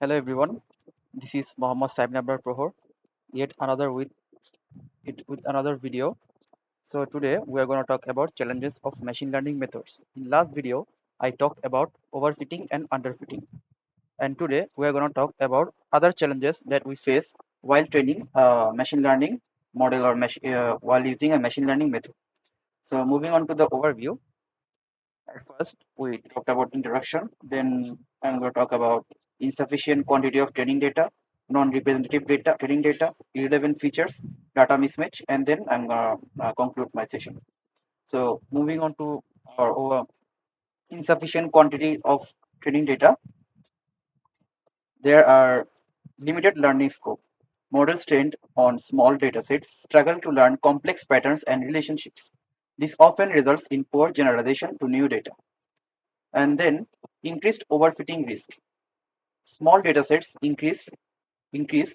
Hello everyone, this is Mohammad Saib Nabbar Prohor, yet another with another video. So today we are going to talk about challenges of machine learning methods. In last video, I talked about overfitting and underfitting, and today we are going to talk about other challenges that we face while training a machine learning model or while using a machine learning method. So moving on to the overview, at first, we talked about introduction. Then I'm going to talk about insufficient quantity of training data, non-representative data, training data, irrelevant features, data mismatch, and then I'm going to conclude my session. So moving on to our insufficient quantity of training data, there are limited learning scope. Models trained on small datasets struggle to learn complex patterns and relationships. This often results in poor generalization to new data. And then increased overfitting risk. Small datasets increase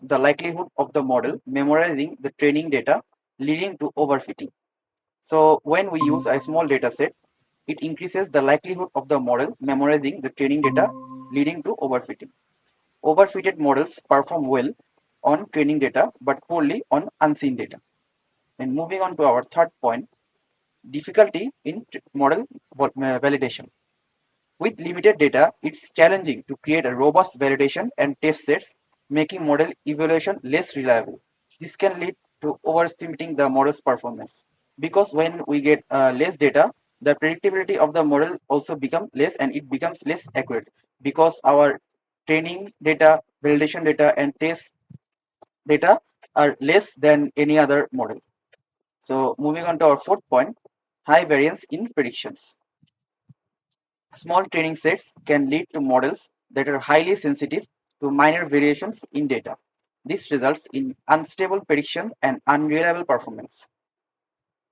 the likelihood of the model memorizing the training data, leading to overfitting. So when we use a small dataset, it increases the likelihood of the model memorizing the training data, leading to overfitting. Overfitted models perform well on training data but poorly on unseen data. And moving on to our third point, difficulty in model validation. With limited data, it's challenging to create a robust validation and test sets, making model evaluation less reliable. This can lead to overestimating the model's performance. Because when we get less data, the predictability of the model also becomes less and it becomes less accurate because our training data, validation data, and test data are less than any other model. So moving on to our fourth point, high variance in predictions. Small training sets can lead to models that are highly sensitive to minor variations in data. This results in unstable prediction and unreliable performance.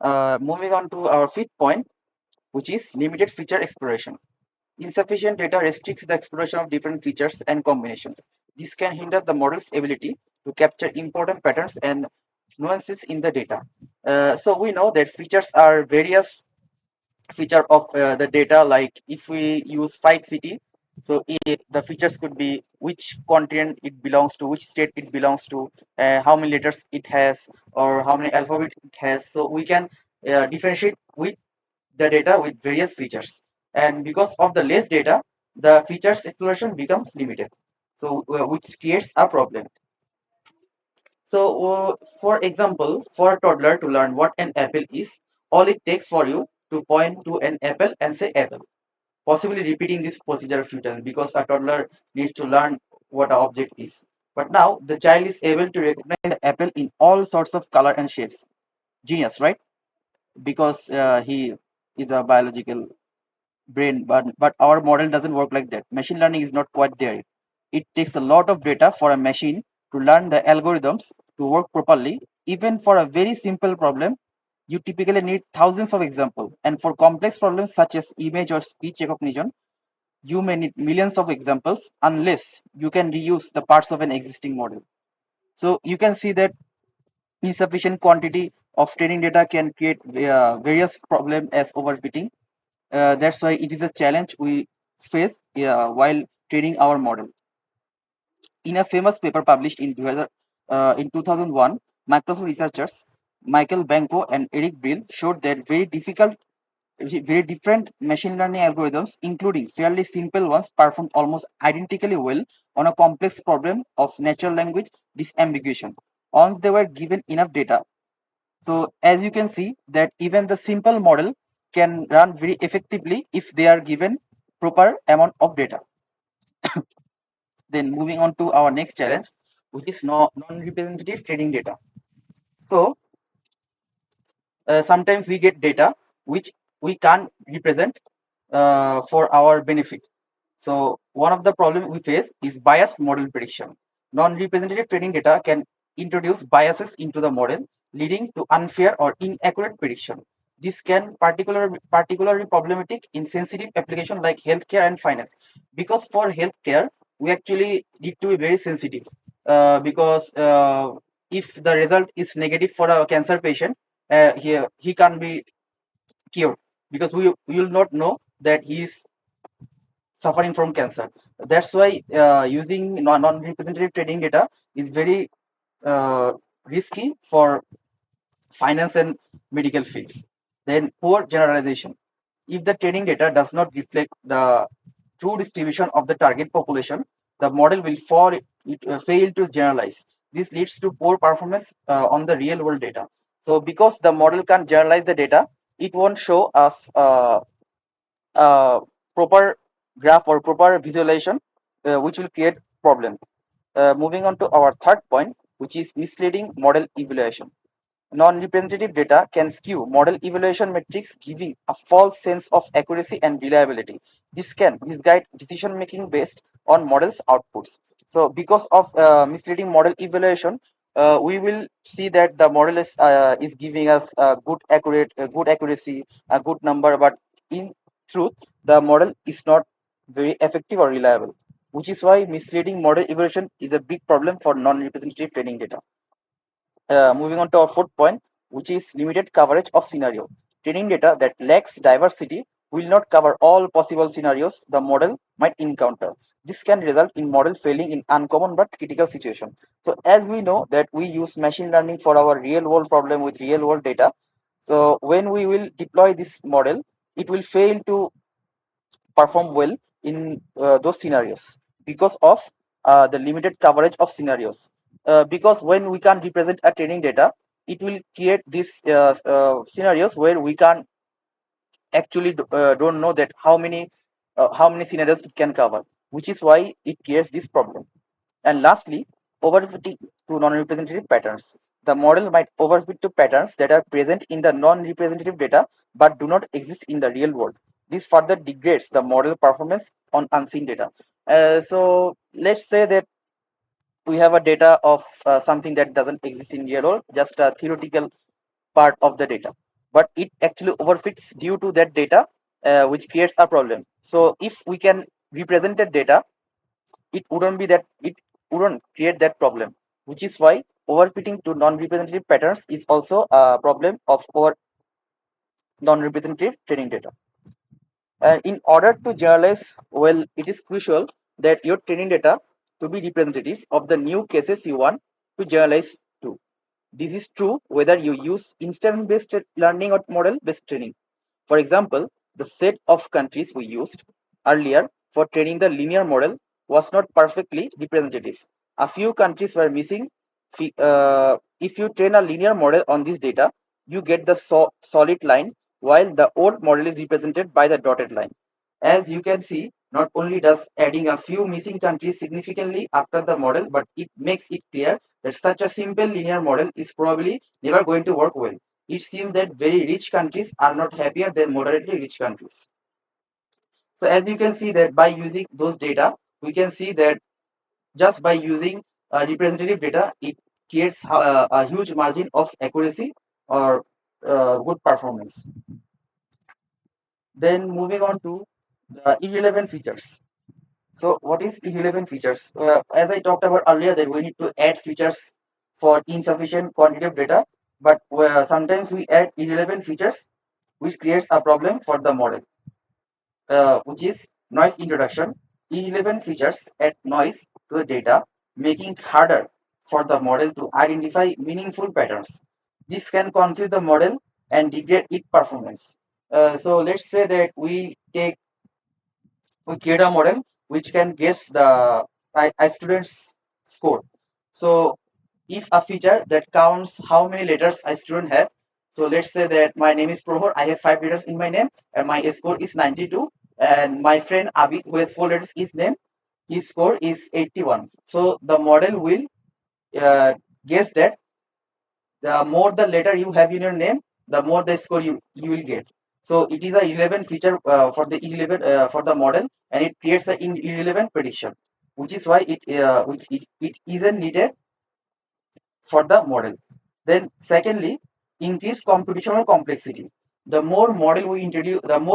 Moving on to our fifth point, which is limited feature exploration. Insufficient data restricts the exploration of different features and combinations. This can hinder the model's ability to capture important patterns and nuances in the data. So we know that features are various feature of the data, like if we use 5 city, so the features could be which continent it belongs to, which state it belongs to, how many letters it has, or how many alphabet it has, so we can differentiate with the data with various features. And because of the less data, the features exploration becomes limited, so which creates a problem. So, for example, for a toddler to learn what an apple is, all it takes for you to point to an apple and say apple, possibly repeating this procedure a few times because a toddler needs to learn what an object is. But now the child is able to recognize the apple in all sorts of color and shapes. Genius, right? Because he is a biological brain, but our model doesn't work like that. Machine learning is not quite there. It takes a lot of data for a machine to learn the algorithms to work properly. Even for a very simple problem, you typically need thousands of examples, and for complex problems such as image or speech recognition, you may need millions of examples unless you can reuse the parts of an existing model. So you can see that insufficient quantity of training data can create various problems as overfitting. That's why it is a challenge we face while training our model. In a famous paper published in 2001, Microsoft researchers Michael Banco and Eric Brill showed that very different machine learning algorithms, including fairly simple ones, performed almost identically well on a complex problem of natural language disambiguation once they were given enough data. So as you can see that even the simple model can run very effectively if they are given proper amount of data. Then moving on to our next challenge, which is non-representative training data. So sometimes we get data which we can't represent for our benefit. So one of the problems we face is biased model prediction. Non-representative training data can introduce biases into the model, leading to unfair or inaccurate prediction. This can particularly problematic in sensitive application like healthcare and finance, because for healthcare we actually need to be very sensitive because if the result is negative for a cancer patient, he can't be cured because we will not know that he is suffering from cancer. That's why using non-representative training data is very uh, risky for finance and medical fields. Then poor generalization. If the training data does not reflect the true distribution of the target population, the model will fail to generalize. This leads to poor performance on the real world data. So because the model can't generalize the data, it won't show us proper graph or proper visualization, which will create problem. Moving on to our third point, which is misleading model evaluation. Non-representative data can skew model evaluation metrics, giving a false sense of accuracy and reliability. This can misguide decision making based on models' outputs. So, because of misleading model evaluation, we will see that the model is giving us a good accuracy, a good number, but in truth, the model is not very effective or reliable. Which is why misleading model evaluation is a big problem for non-representative training data. Moving on to our fourth point, which is limited coverage of scenario. Training data that lacks diversity will not cover all possible scenarios the model might encounter. This can result in model failing in uncommon but critical situation. So as we know that we use machine learning for our real world problem with real world data. So when we will deploy this model, it will fail to perform well in those scenarios because of the limited coverage of scenarios. Because when we can represent a training data, it will create these scenarios where we can actually don't know that how many scenarios it can cover, which is why it creates this problem. And lastly, overfitting to non-representative patterns. The model might overfit to patterns that are present in the non-representative data but do not exist in the real world. This further degrades the model performance on unseen data. So let's say that we have a data of something that doesn't exist in real world, just a theoretical part of the data, but it actually overfits due to that data, which creates a problem. So if we can represent that data, it wouldn't create that problem, which is why overfitting to non-representative patterns is also a problem of our non-representative training data. And in order to generalize well, it is crucial that your training data to be representative of the new cases you want to generalize to. This is true whether you use instance-based learning or model-based training. For example, the set of countries we used earlier for training the linear model was not perfectly representative. A few countries were missing. If you train a linear model on this data, you get the solid line, while the old model is represented by the dotted line. As you can see, not only does adding a few missing countries significantly after the model, but it makes it clear that such a simple linear model is probably never going to work well. It seems that very rich countries are not happier than moderately rich countries. So as you can see that by using those data, we can see that just by using representative data, it creates a huge margin of accuracy or good performance. Then moving on to the irrelevant features. So what is irrelevant features? As I talked about earlier, that we need to add features for insufficient quantity of data, but sometimes we add irrelevant features, which creates a problem for the model, which is noise introduction. Irrelevant features add noise to the data, making it harder for the model to identify meaningful patterns. This can confuse the model and degrade its performance. So let's say that we create a model which can guess the a student's score. So if a feature that counts how many letters a student have, so let's say that my name is Prohor, I have 5 letters in my name, and my score is 92, and my friend Abid, who has 4 letters in his name, his score is 81. So the model will uh, guess that the more the letter you have in your name, the more the score you will get. So it is a irrelevant feature for the irrelevant for the model, and it creates an irrelevant prediction, which is why it isn't needed for the model. Then secondly, increase computational complexity. The more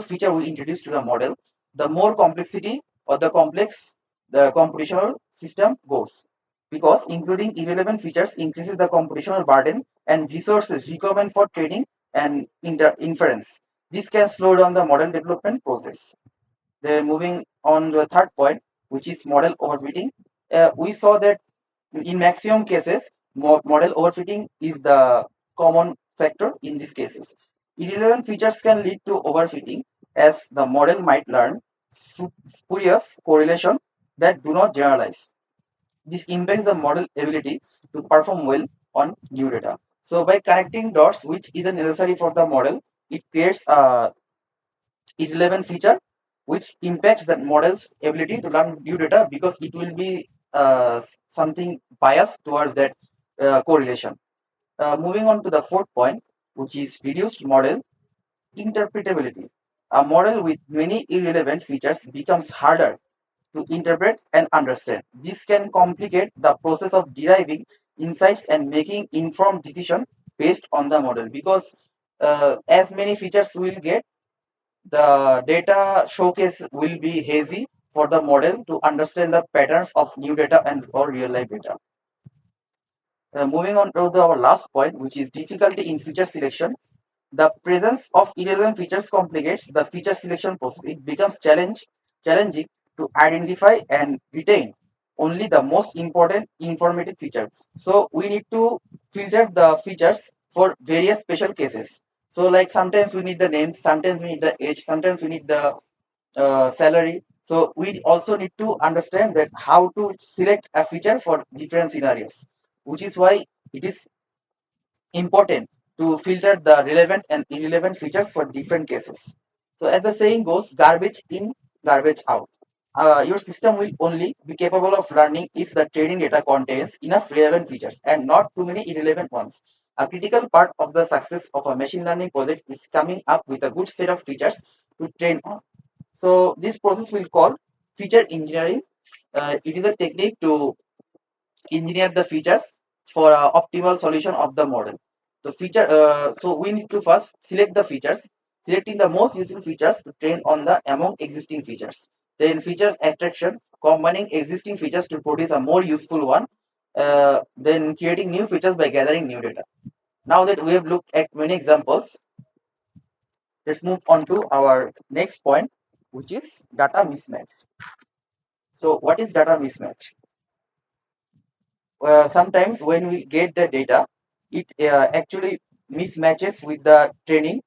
feature we introduce to the model, the more complexity or the complex the computational system goes. Because including irrelevant features increases the computational burden and resources requirement for training and inference. This can slow down the model development process. Then moving on to the third point, which is model overfitting. We saw that in maximum cases, model overfitting is the common factor in these cases. Irrelevant features can lead to overfitting as the model might learn spurious correlation that do not generalize. This impacts the model ability to perform well on new data. So by connecting dots which isn't necessary for the model, it creates a irrelevant feature which impacts the model's ability to learn new data because it will be something biased towards that correlation. Moving on to the fourth point, which is reduced model interpretability. A model with many irrelevant features becomes harder to interpret and understand. This can complicate the process of deriving insights and making informed decision based on the model because as many features we will get, the data showcase will be hazy for the model to understand the patterns of new data and or real life data. Moving on to our last point, which is difficulty in feature selection. The presence of irrelevant features complicates the feature selection process. It becomes challenging to identify and retain only the most important informative feature. So we need to filter the features for various special cases. So like sometimes we need the names, sometimes we need the age, sometimes we need the salary. So we also need to understand that how to select a feature for different scenarios, which is why it is important to filter the relevant and irrelevant features for different cases. So as the saying goes, garbage in, garbage out. Your system will only be capable of learning if the training data contains enough relevant features and not too many irrelevant ones. A critical part of the success of a machine learning project is coming up with a good set of features to train on. So this process will call feature engineering. It is a technique to engineer the features for optimal solution of the model. So we need to first select the features, selecting the most useful features to train on the among existing features. Then features attraction, combining existing features to produce a more useful one. Then creating new features by gathering new data. Now that we have looked at many examples, let's move on to our next point, which is data mismatch. So what is data mismatch? Sometimes when we get the data, it actually mismatches with the training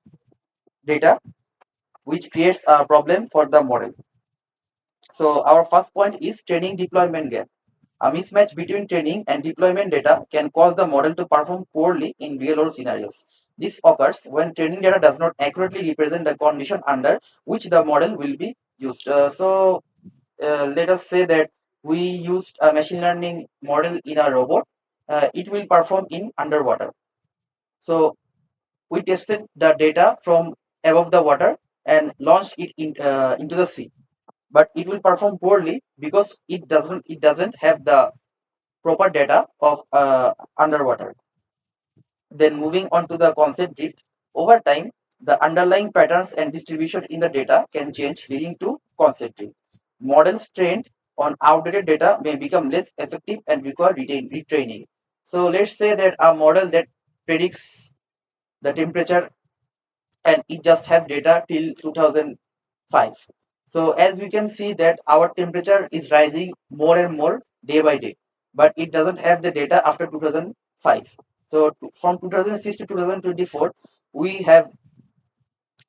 data, which creates a problem for the model. So our first point is training deployment gap. A mismatch between training and deployment data can cause the model to perform poorly in real world scenarios. This occurs when training data does not accurately represent the condition under which the model will be used. Let us say that we used a machine learning model in a robot. It will perform in underwater. So we tested the data from above the water and launched it into the sea. But it will perform poorly because it doesn't have the proper data of underwater. Then moving on to the concept drift, over time, the underlying patterns and distribution in the data can change, leading to concept drift. Models trained on outdated data may become less effective and require retraining. So let's say that a model that predicts the temperature and it just have data till 2005. So as we can see that our temperature is rising more and more day by day, but it doesn't have the data after 2005. So from 2006 to 2024, we have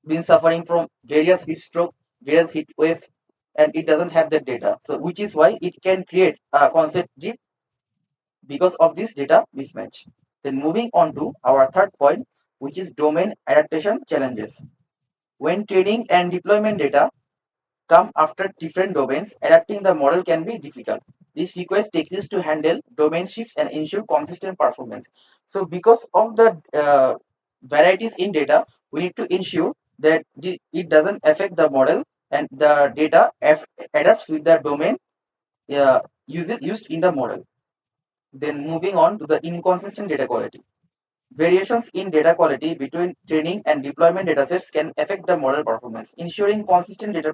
been suffering from various heat stroke, various heat wave, and it doesn't have that data. So which is why it can create a concept drift because of this data mismatch. Then moving on to our third point, which is domain adaptation challenges. When training and deployment data come after different domains, adapting the model can be difficult. This requires techniques to handle domain shifts and ensure consistent performance. So because of the varieties in data, we need to ensure that it doesn't affect the model and the data adapts with the domain used in the model. Then moving on to the inconsistent data quality. Variations in data quality between training and deployment datasets can affect the model performance. Ensuring consistent data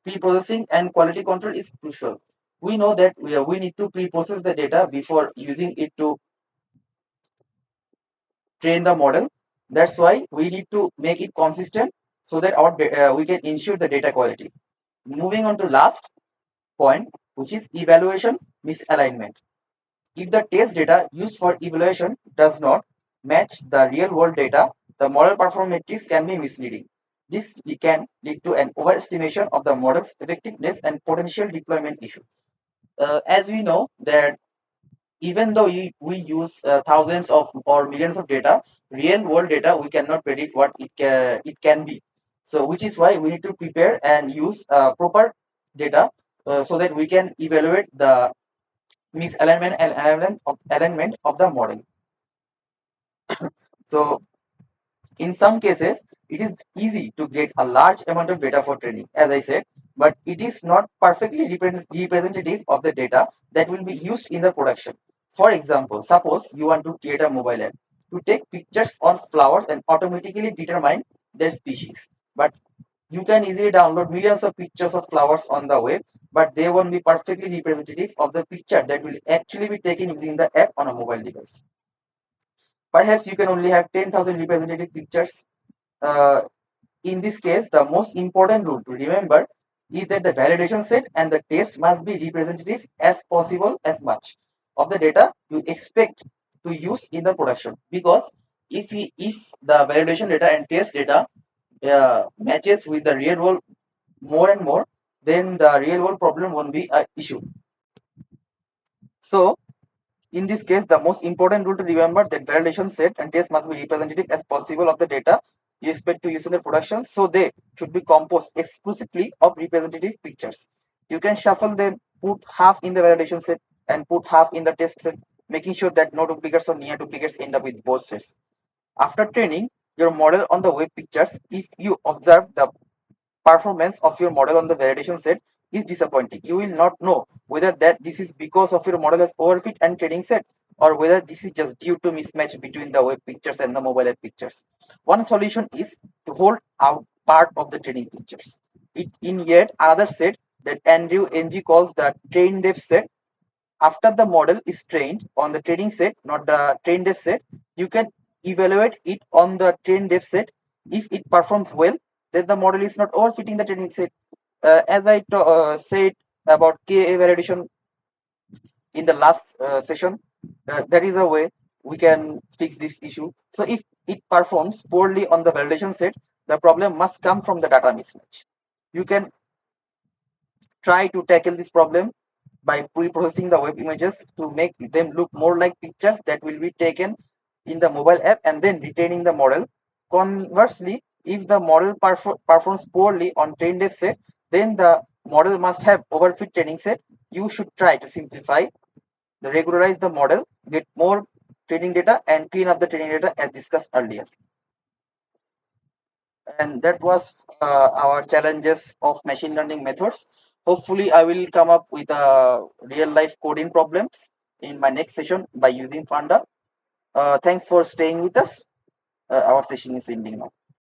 pre-processing and quality control is crucial. We know that we need to pre-process the data before using it to train the model. That's why we need to make it consistent so that we can ensure the data quality. Moving on to last point, which is evaluation misalignment. If the test data used for evaluation does not match the real world data, the model performance metrics can be misleading. This can lead to an overestimation of the model's effectiveness and potential deployment issue. As we know that even though we use thousands of or millions of data, real world data we cannot predict what it can be. So which is why we need to prepare and use proper data so that we can evaluate the misalignment and alignment of the model. So in some cases, it is easy to get a large amount of data for training, as I said, but it is not perfectly representative of the data that will be used in the production. For example, suppose you want to create a mobile app to take pictures of flowers and automatically determine their species. But you can easily download millions of pictures of flowers on the web, but they won't be perfectly representative of the picture that will actually be taken using the app on a mobile device. Perhaps you can only have 10,000 representative pictures. Uh, in this case, the most important rule to remember is that the validation set and the test must be representative as possible as much of the data you expect to use in the production. Because if the validation data and test data matches with the real world more and more, then the real world problem won't be an issue. So in this case, the most important rule to remember that validation set and test must be representative as possible of the data you expect to use in the production, so they should be composed exclusively of representative pictures. You can shuffle them, put half in the validation set and put half in the test set, making sure that no duplicates or near duplicates end up with both sets. After training your model on the web pictures, if you observe the performance of your model on the validation set is disappointing, you will not know whether that this is because of your model has overfit and training set, or whether this is just due to mismatch between the web pictures and the mobile app pictures. One solution is to hold out part of the training pictures it in yet another set that Andrew Ng calls the train depth set. After the model is trained on the training set, not the train depth set, you can evaluate it on the train depth set. If it performs well, then the model is not overfitting the training set. As I said about KA validation in the last session, there is a way we can fix this issue. So if it performs poorly on the validation set, the problem must come from the data mismatch. You can try to tackle this problem by pre-processing the web images to make them look more like pictures that will be taken in the mobile app and then retaining the model. Conversely, if the model performs poorly on trained data set, then the model must have overfit training set. You should try to simplify, regularize the model, get more training data and clean up the training data as discussed earlier. And that was our challenges of machine learning methods. Hopefully I will come up with real life coding problems in my next session by using Panda. Thanks for staying with us. Our session is ending now.